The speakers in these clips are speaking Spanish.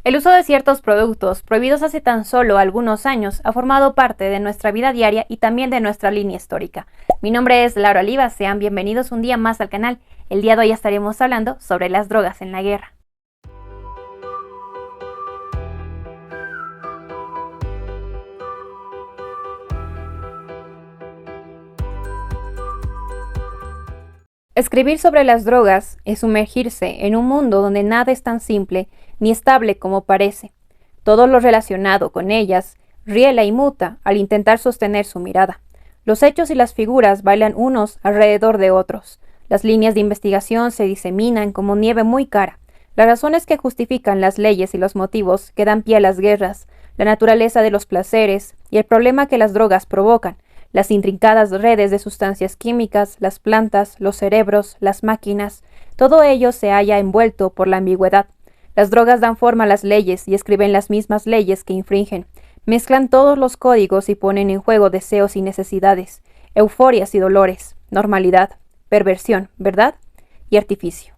El uso de ciertos productos prohibidos hace tan solo algunos años ha formado parte de nuestra vida diaria y también de nuestra línea histórica. Mi nombre es Laura Oliva, sean bienvenidos un día más al canal. El día de hoy estaremos hablando sobre las drogas en la guerra. Escribir sobre las drogas es sumergirse en un mundo donde nada es tan simple ni estable como parece. Todo lo relacionado con ellas riela y muta al intentar sostener su mirada. Los hechos y las figuras bailan unos alrededor de otros. Las líneas de investigación se diseminan como nieve muy cara. Las razones que justifican las leyes y los motivos que dan pie a las guerras, la naturaleza de los placeres y el problema que las drogas provocan, las intrincadas redes de sustancias químicas, las plantas, los cerebros, las máquinas, todo ello se halla envuelto por la ambigüedad. Las drogas dan forma a las leyes y escriben las mismas leyes que infringen. Mezclan todos los códigos y ponen en juego deseos y necesidades, euforias y dolores, normalidad, perversión, verdad y artificio.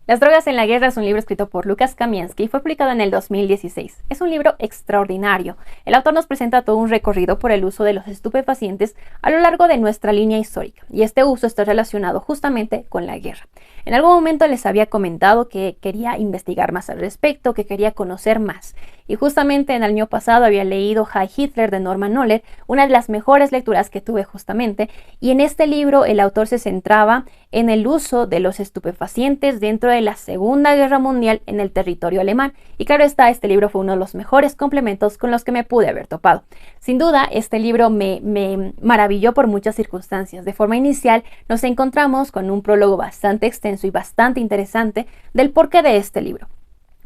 Las drogas en la guerra es un libro escrito por Lucas Kamienski y fue publicado en el 2016. Es un libro extraordinario. El autor nos presenta todo un recorrido por el uso de los estupefacientes a lo largo de nuestra línea histórica, y este uso está relacionado justamente con la guerra. En algún momento les había comentado que quería investigar más al respecto, que quería conocer más. Y justamente en el año pasado había leído Heil Hitler de Norman Ohler, una de las mejores lecturas que tuve justamente, y en este libro el autor se centraba en el uso de los estupefacientes dentro de la Segunda Guerra Mundial en el territorio alemán. Y claro está, este libro fue uno de los mejores complementos con los que me pude haber topado. Sin duda, este libro me maravilló por muchas circunstancias. De forma inicial, nos encontramos con un prólogo bastante extenso y bastante interesante del porqué de este libro.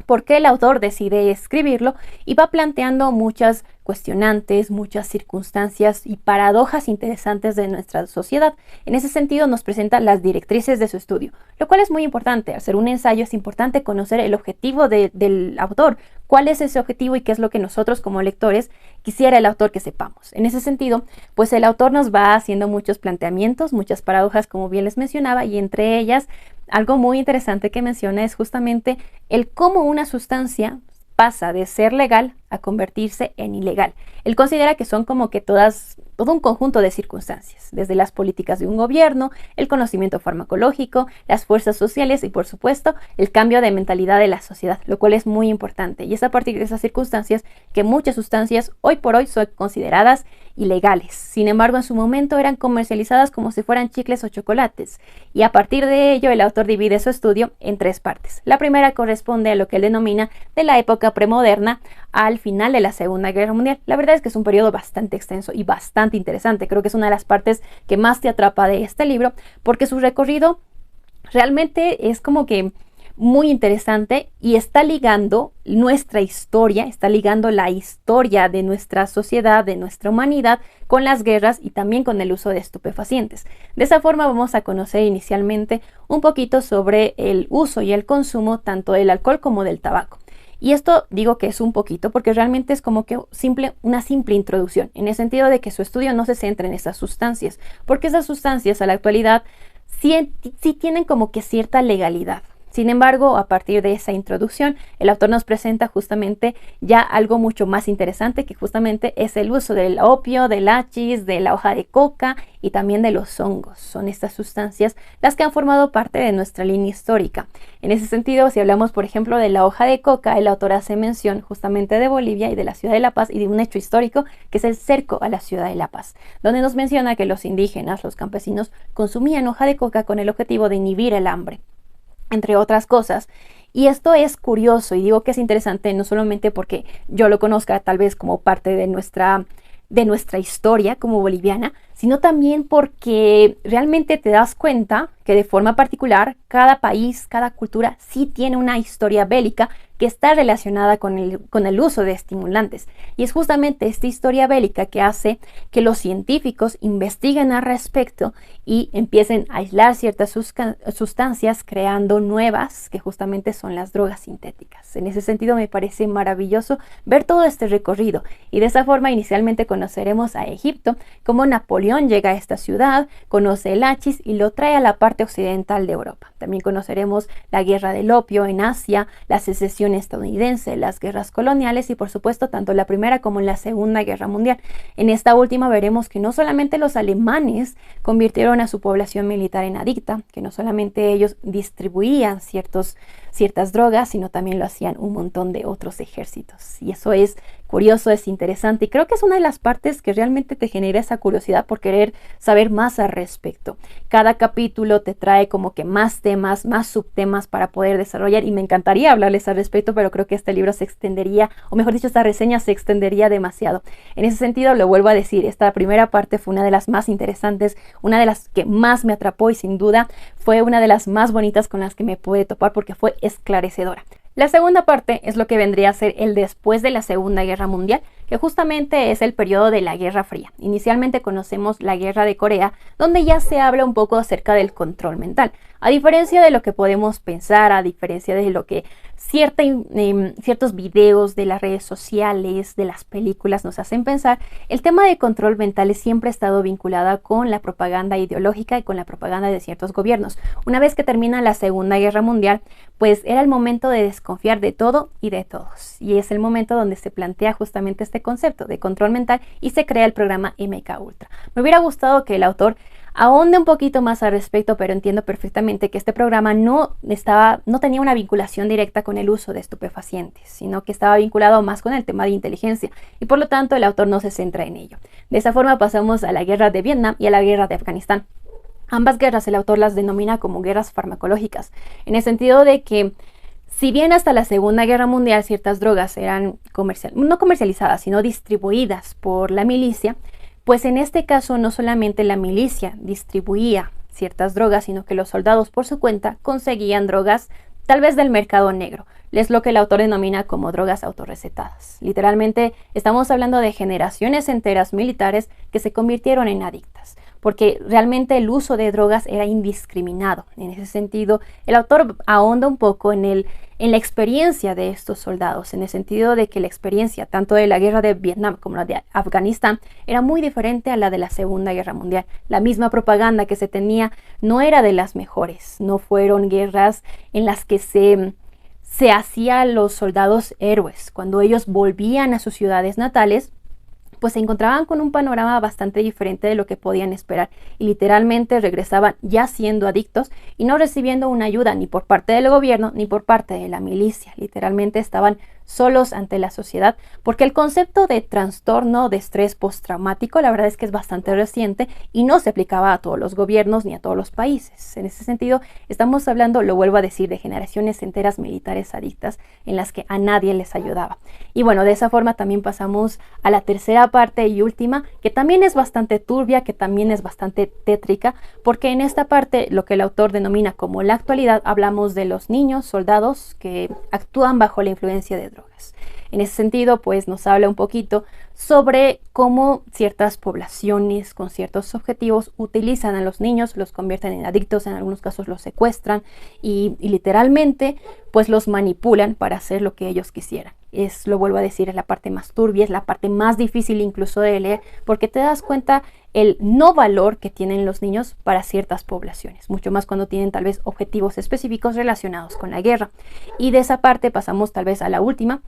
Por qué el autor decide escribirlo, y va planteando muchas cuestionantes, muchas circunstancias y paradojas interesantes de nuestra sociedad. En ese sentido nos presenta las directrices de su estudio, lo cual es muy importante. Al ser un ensayo es importante conocer el objetivo del autor, cuál es ese objetivo y qué es lo que nosotros como lectores quisiera el autor que sepamos. En ese sentido, pues el autor nos va haciendo muchos planteamientos, muchas paradojas, como bien les mencionaba, y entre ellas algo muy interesante que menciona es justamente el cómo una sustancia pasa de ser legal a convertirse en ilegal. Él considera que son como que todo un conjunto de circunstancias, desde las políticas de un gobierno, el conocimiento farmacológico, las fuerzas sociales y, por supuesto, el cambio de mentalidad de la sociedad, lo cual es muy importante. Y es a partir de esas circunstancias que muchas sustancias hoy por hoy son consideradas ilegales. Sin embargo, en su momento eran comercializadas como si fueran chicles o chocolates. Y a partir de ello, el autor divide su estudio en tres partes. La primera corresponde a lo que él denomina de la época premoderna al final de la Segunda Guerra Mundial. La verdad es que es un periodo bastante extenso y bastante interesante. Creo que es una de las partes que más te atrapa de este libro, porque su recorrido realmente es como que muy interesante y está ligando nuestra historia, está ligando la historia de nuestra sociedad, de nuestra humanidad, con las guerras y también con el uso de estupefacientes. De esa forma vamos a conocer inicialmente un poquito sobre el uso y el consumo tanto del alcohol como del tabaco. Y esto digo que es un poquito porque realmente es como que una simple introducción, en el sentido de que su estudio no se centra en esas sustancias, porque esas sustancias a la actualidad sí tienen como que cierta legalidad. Sin embargo, a partir de esa introducción, el autor nos presenta justamente ya algo mucho más interesante, que justamente es el uso del opio, del hachís, de la hoja de coca y también de los hongos. Son estas sustancias las que han formado parte de nuestra línea histórica. En ese sentido, si hablamos, por ejemplo, de la hoja de coca, el autor hace mención justamente de Bolivia y de la ciudad de La Paz y de un hecho histórico que es el cerco a la ciudad de La Paz, donde nos menciona que los indígenas, los campesinos, consumían hoja de coca con el objetivo de inhibir el hambre, entre otras cosas. Y esto es curioso, y digo que es interesante no solamente porque yo lo conozca tal vez como parte de nuestra historia como boliviana, sino también porque realmente te das cuenta que de forma particular cada país, cada cultura sí tiene una historia bélica que está relacionada con el uso de estimulantes. Y es justamente esta historia bélica que hace que los científicos investiguen al respecto y empiecen a aislar ciertas sustancias, creando nuevas, que justamente son las drogas sintéticas. En ese sentido me parece maravilloso ver todo este recorrido, y de esa forma inicialmente conoceremos a Egipto, como Napoleón Napoleón llega a esta ciudad, conoce el hachís y lo trae a la parte occidental de Europa. También conoceremos la guerra del opio en Asia, la secesión estadounidense, las guerras coloniales y por supuesto tanto la Primera como la Segunda Guerra Mundial. En esta última veremos que no solamente los alemanes convirtieron a su población militar en adicta, que no solamente ellos distribuían ciertas drogas, sino también lo hacían un montón de otros ejércitos. Y eso es curioso, es interesante y creo que es una de las partes que realmente te genera esa curiosidad por querer saber más al respecto. Cada capítulo te trae como que más temas, más subtemas para poder desarrollar y me encantaría hablarles al respecto, pero creo que este libro se extendería, o mejor dicho, esta reseña se extendería demasiado. En ese sentido, lo vuelvo a decir, esta primera parte fue una de las más interesantes, una de las que más me atrapó y sin duda fue una de las más bonitas con las que me pude topar porque fue esclarecedora. La segunda parte es lo que vendría a ser el después de la Segunda Guerra Mundial, que justamente es el periodo de la Guerra Fría. Inicialmente conocemos la Guerra de Corea, donde ya se habla un poco acerca del control mental. A diferencia de lo que podemos pensar, a diferencia de lo que ciertos videos de las redes sociales, de las películas nos hacen pensar, el tema de control mental siempre ha estado vinculada con la propaganda ideológica y con la propaganda de ciertos gobiernos. Una vez que termina la Segunda Guerra Mundial, pues era el momento de desconfiar de todo y de todos. Y es el momento donde se plantea justamente este concepto de control mental y se crea el programa MK Ultra. Me hubiera gustado que el autor ahonde un poquito más al respecto, pero entiendo perfectamente que este programa no tenía una vinculación directa con el uso de estupefacientes, sino que estaba vinculado más con el tema de inteligencia y por lo tanto el autor no se centra en ello. De esa forma pasamos a la guerra de Vietnam y a la guerra de Afganistán. Ambas guerras el autor las denomina como guerras farmacológicas, en el sentido de que si bien hasta la Segunda Guerra Mundial ciertas drogas eran no comercializadas, sino distribuidas por la milicia, pues en este caso no solamente la milicia distribuía ciertas drogas, sino que los soldados por su cuenta conseguían drogas tal vez del mercado negro. Es lo que el autor denomina como drogas autorrecetadas. Literalmente estamos hablando de generaciones enteras militares que se convirtieron en adictas, porque realmente el uso de drogas era indiscriminado. En ese sentido, el autor ahonda un poco en la experiencia de estos soldados, en el sentido de que la experiencia tanto de la guerra de Vietnam como la de Afganistán era muy diferente a la de la Segunda Guerra Mundial. La misma propaganda que se tenía no era de las mejores, no fueron guerras en las que se hacía a los soldados héroes. Cuando ellos volvían a sus ciudades natales, pues se encontraban con un panorama bastante diferente de lo que podían esperar y literalmente regresaban ya siendo adictos y no recibiendo una ayuda ni por parte del gobierno ni por parte de la milicia. Literalmente estaban solos ante la sociedad porque el concepto de trastorno de estrés postraumático la verdad es que es bastante reciente y no se aplicaba a todos los gobiernos ni a todos los países. En ese sentido estamos hablando, lo vuelvo a decir, de generaciones enteras militares adictas en las que a nadie les ayudaba. Y bueno, de esa forma también pasamos a la tercera parte y última, que también es bastante turbia, que también es bastante tétrica, porque en esta parte lo que el autor denomina como la actualidad hablamos de los niños soldados que actúan bajo la influencia de drogas. En ese sentido, pues nos habla un poquito sobre cómo ciertas poblaciones con ciertos objetivos utilizan a los niños, los convierten en adictos, en algunos casos los secuestran y literalmente pues los manipulan para hacer lo que ellos quisieran. Lo vuelvo a decir, es la parte más turbia, es la parte más difícil incluso de leer, porque te das cuenta el no valor que tienen los niños para ciertas poblaciones, mucho más cuando tienen tal vez objetivos específicos relacionados con la guerra. Y de esa parte pasamos tal vez a la última,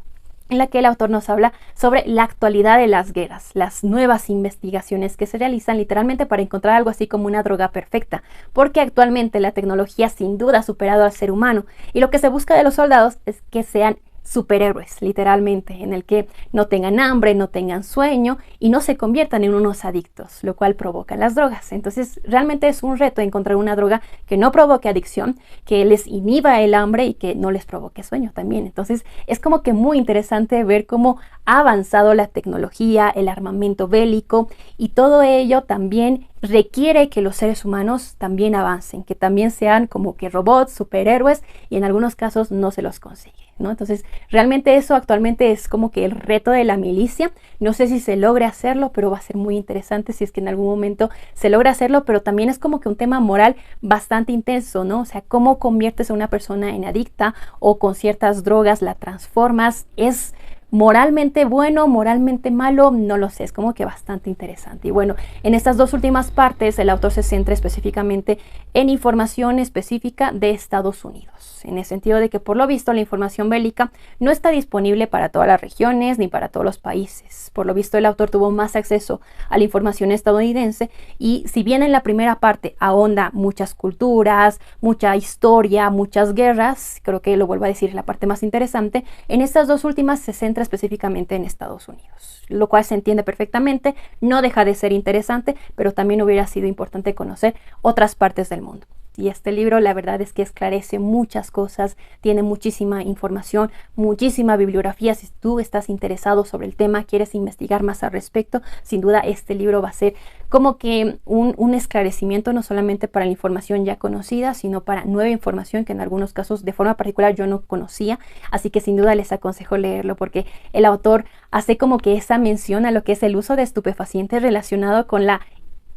en la que el autor nos habla sobre la actualidad de las guerras, las nuevas investigaciones que se realizan literalmente para encontrar algo así como una droga perfecta, porque actualmente la tecnología sin duda ha superado al ser humano y lo que se busca de los soldados es que sean superhéroes, literalmente, en el que no tengan hambre, no tengan sueño y no se conviertan en unos adictos, lo cual provoca las drogas. Entonces, realmente es un reto encontrar una droga que no provoque adicción, que les inhiba el hambre y que no les provoque sueño también. Entonces, es como que muy interesante ver cómo ha avanzado la tecnología, el armamento bélico y todo ello también requiere que los seres humanos también avancen, que también sean como que robots, superhéroes y en algunos casos no se los consigue, ¿no? Entonces, realmente eso actualmente es como que el reto de la milicia. No sé si se logre hacerlo, pero va a ser muy interesante si es que en algún momento se logra hacerlo, pero también es como que un tema moral bastante intenso, ¿no? O sea, cómo conviertes a una persona en adicta o con ciertas drogas la transformas, es moralmente bueno, moralmente malo, no lo sé, es como que bastante interesante. Y bueno, en estas dos últimas partes el autor se centra específicamente en información específica de Estados Unidos, en el sentido de que por lo visto la información bélica no está disponible para todas las regiones ni para todos los países. Por lo visto el autor tuvo más acceso a la información estadounidense y si bien en la primera parte ahonda muchas culturas, mucha historia, muchas guerras, creo que lo vuelvo a decir, la parte más interesante, en estas dos últimas se centra específicamente en Estados Unidos, lo cual se entiende perfectamente, no deja de ser interesante, pero también hubiera sido importante conocer otras partes del mundo. Y este libro la verdad es que esclarece muchas cosas, tiene muchísima información, muchísima bibliografía. Si tú estás interesado sobre el tema, quieres investigar más al respecto, sin duda este libro va a ser como que un esclarecimiento no solamente para la información ya conocida, sino para nueva información que en algunos casos de forma particular yo no conocía. Así que sin duda les aconsejo leerlo porque el autor hace como que esa mención a lo que es el uso de estupefacientes relacionado con la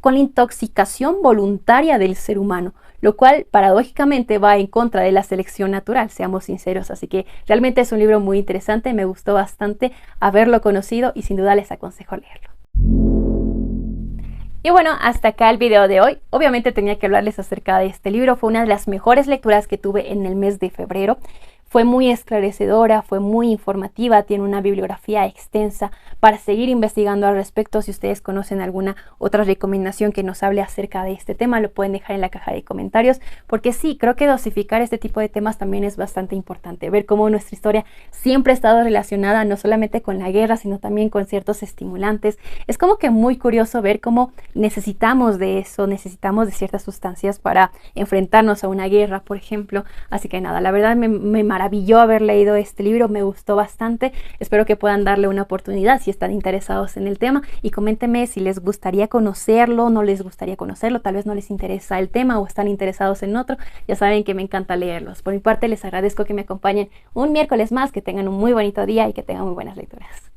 intoxicación voluntaria del ser humano, lo cual paradójicamente va en contra de la selección natural, seamos sinceros. Así que realmente es un libro muy interesante, me gustó bastante haberlo conocido y sin duda les aconsejo leerlo. Y bueno, hasta acá el video de hoy. Obviamente tenía que hablarles acerca de este libro, fue una de las mejores lecturas que tuve en el mes de febrero. Fue muy esclarecedora, fue muy informativa, tiene una bibliografía extensa para seguir investigando al respecto. Si ustedes conocen alguna otra recomendación que nos hable acerca de este tema, lo pueden dejar en la caja de comentarios, porque sí, creo que dosificar este tipo de temas también es bastante importante, ver cómo nuestra historia siempre ha estado relacionada no solamente con la guerra, sino también con ciertos estimulantes. Es como que muy curioso ver cómo necesitamos de eso, necesitamos de ciertas sustancias para enfrentarnos a una guerra, por ejemplo. Así que nada, la verdad me maravilló haber leído este libro, me gustó bastante. Espero que puedan darle una oportunidad si están interesados en el tema y coméntenme si les gustaría conocerlo, no les gustaría conocerlo, tal vez no les interesa el tema o están interesados en otro. Ya saben que me encanta leerlos. Por mi parte les agradezco que me acompañen un miércoles más, que tengan un muy bonito día y que tengan muy buenas lecturas.